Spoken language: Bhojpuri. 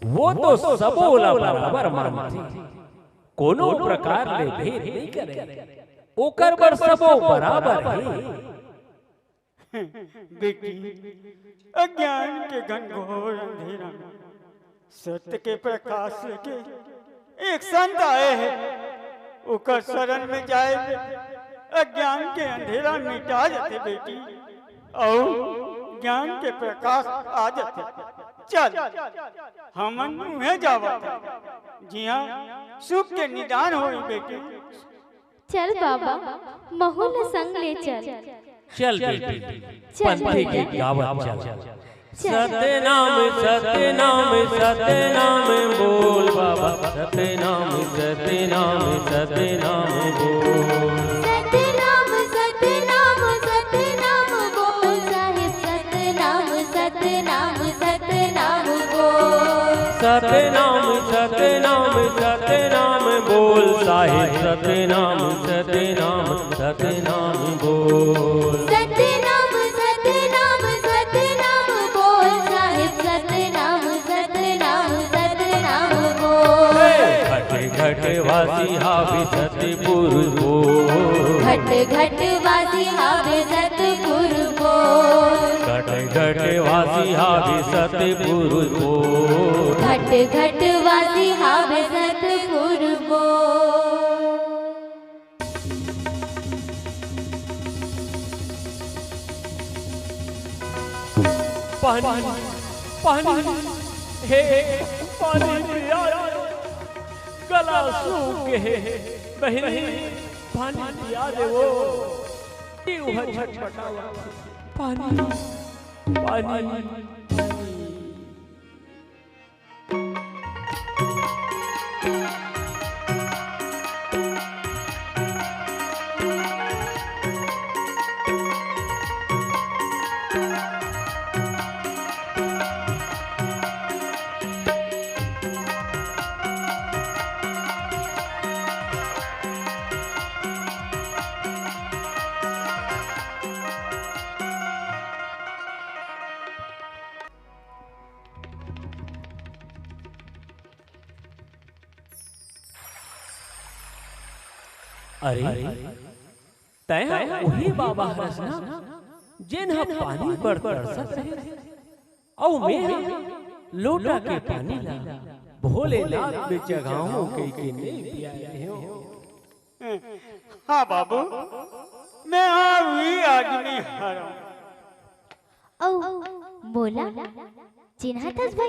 वो तो सबोला बराबर मानती, कोनो प्रकार ले भेद नहीं करे, ओकर बर सबो बराबर है। बेटी, अज्ञान के घनघोर अंधेरा में सत्य के प्रकाश के एक संत आए हैं। उकर शरण में जाए अज्ञान के अंधेरा मिटा जाते बेटी, और ज्ञान के प्रकाश आ जाते। चल हमन मुहे जावा, जी हाँ, सुख के निदान हो बेटी। चल बाबा, महुल संग ले चल। चल बेटी, पंथी की गावत चल। सतनाम सतनाम सतनाम बोल बाबा, सतनाम सतनाम सतनाम बोल। सतनाम सतनाम सतनाम बोल साहिब, सतनाम सतनाम सतनाम बोल। सतनाम सतनाम सतनाम बोल साहिब, सतनाम सतनाम सतनाम बोल। सतनाम सतनाम सतनाम बोल साहिब, सतनाम सतनाम सतनाम बोल। घट घट वासी हावे सतपुर बोल। घट घट वासी हावे सतपुर बोल। घट घट वासी हावे सतपुर बोल। घट घट वासी हावे सतपुर बोल। पानी पानी हे पानी पिया, गला सूख है बहनी, पानी पिया दे वो टीव छटपटावा। पानी पानी अरे तय वही बाबा हरसना जिन पानी पर तरसत रहे, औ मैं लोटा के पानी ला भोलेनाथ में जगाऊं के नहीं पियाए हो। हाँ बाबू, मैं हुई आदमी हरा। औ बोला चिन्हा तस भाई।